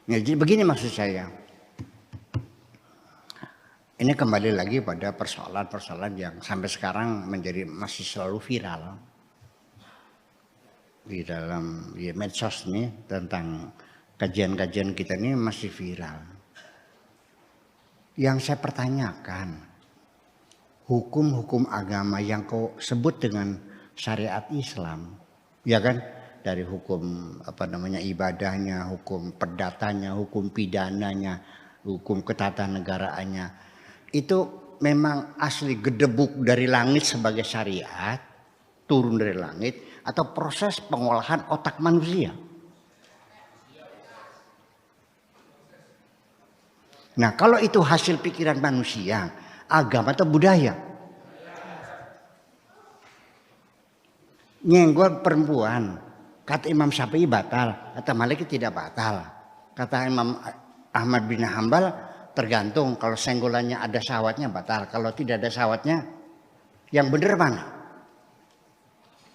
Ya, jadi begini maksud saya. Ini kembali lagi pada persoalan-persoalan yang sampai sekarang masih selalu viral di dalam medsos nih, tentang kajian-kajian kita ini masih viral. Yang saya pertanyakan, hukum-hukum agama yang kau sebut dengan syariat Islam, ya kan? Dari hukum ibadahnya, hukum perdatanya, hukum pidananya, hukum ketatanegaraannya, itu memang asli gedebuk dari langit sebagai syariat, turun dari langit, atau proses pengolahan otak manusia. Nah, kalau itu hasil pikiran manusia, agama atau budaya? Nyenggol perempuan, kata Imam Syafi'i batal, kata Maliki tidak batal. Kata Imam Ahmad bin Hambal tergantung, kalau senggolannya ada syahwatnya batal, kalau tidak ada syahwatnya, yang benar mana?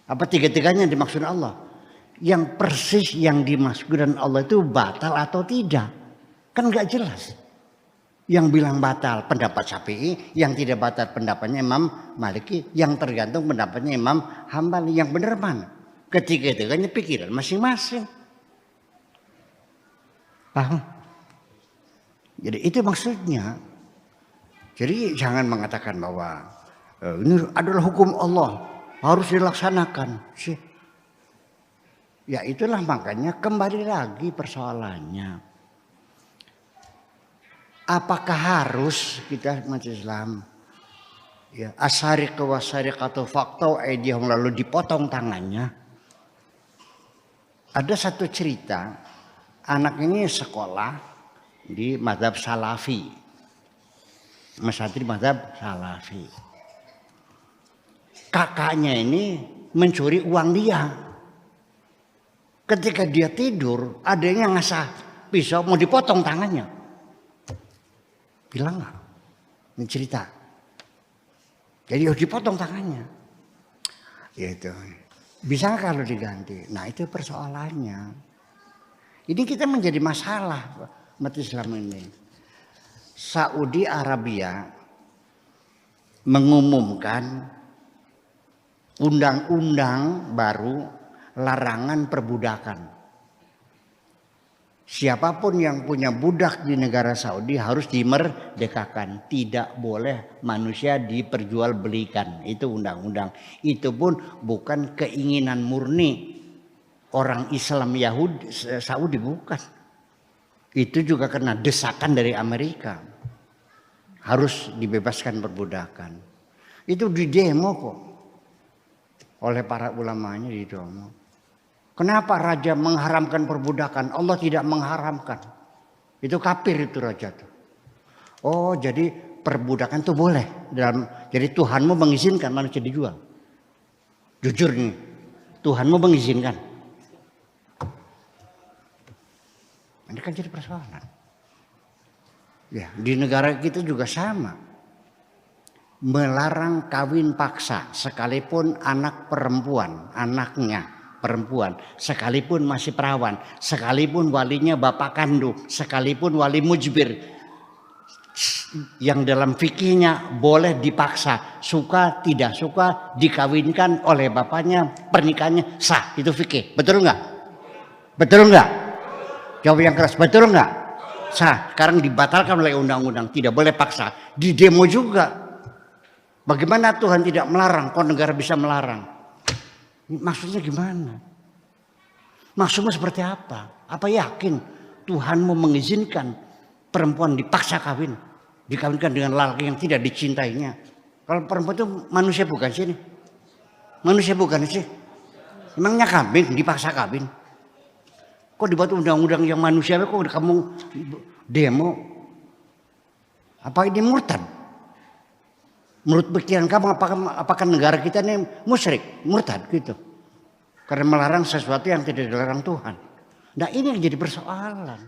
Apa tiga-tiganya dimaksud Allah? Yang persis yang dimaksudkan Allah itu batal atau tidak? Kan nggak jelas. Yang bilang batal pendapat Syafi'i, yang tidak batal pendapatnya Imam Maliki, yang tergantung pendapatnya Imam Hambali. Yang benar mana? Ketiga-tiganya pikiran masing-masing. Paham? Jadi itu maksudnya. Jadi jangan mengatakan bahwa ini adalah hukum Allah, harus dilaksanakan. Ya itulah makanya kembali lagi persoalannya. Apakah harus kita umat Islam ya asyariq wa syariqatu faqtau aydihum, lalu dipotong tangannya? Ada satu cerita, anak ini sekolah di mazhab Salafi, mazhab Salafi. Kakaknya ini mencuri uang dia. Ketika dia tidur, adanya ngasah pisau mau dipotong tangannya. Bilang nggak? Ini cerita. Jadi harus dipotong tangannya. Gitu. Bisa kalau diganti? Nah itu persoalannya. Ini kita menjadi masalah umat Islam ini. Saudi Arabia mengumumkan undang-undang baru larangan perbudakan. Siapapun yang punya budak di negara Saudi harus dimerdekakan. Tidak boleh manusia diperjualbelikan. Itu undang-undang. Itu pun bukan keinginan murni orang Islam Yahudi Saudi, bukan. Itu juga karena desakan dari Amerika. Harus dibebaskan perbudakan. Itu di demo kok. Oleh para ulamanya di demo. Kenapa raja mengharamkan perbudakan? Allah tidak mengharamkan. Itu kafir itu raja tuh. Oh, jadi perbudakan itu boleh. Jadi Tuhanmu mengizinkan manusia dijual. Jujur nih, Tuhanmu mengizinkan. Ini kan jadi persoalan. Ya, di negara kita juga sama. Melarang kawin paksa sekalipun anak perempuan, anaknya perempuan, sekalipun masih perawan, sekalipun walinya bapak kandung, sekalipun wali mujbir, yang dalam fikihnya boleh dipaksa, suka tidak suka dikawinkan oleh bapaknya, pernikahannya sah, itu fikih. Betul nggak? Betul nggak? Jawab yang keras, betul nggak? Sah. Sekarang dibatalkan oleh undang-undang, tidak boleh paksa. Di demo juga. Bagaimana Tuhan tidak melarang? Kok negara bisa melarang? Maksudnya gimana? Maksudnya seperti apa? Apa yakin Tuhanmu mengizinkan perempuan dipaksa kawin, dikawinkan dengan laki yang tidak dicintainya? Kalau perempuan itu manusia bukan sih? Manusia bukan sih? Emangnya kambing dipaksa kawin? Kok dibuat undang-undang yang manusia? Kok kamu demo? Apa ini murtad? Menurut pikiran kamu apakah negara kita ini musyrik, murtad gitu? Karena melarang sesuatu yang tidak dilarang Tuhan. Nah ini yang jadi persoalan.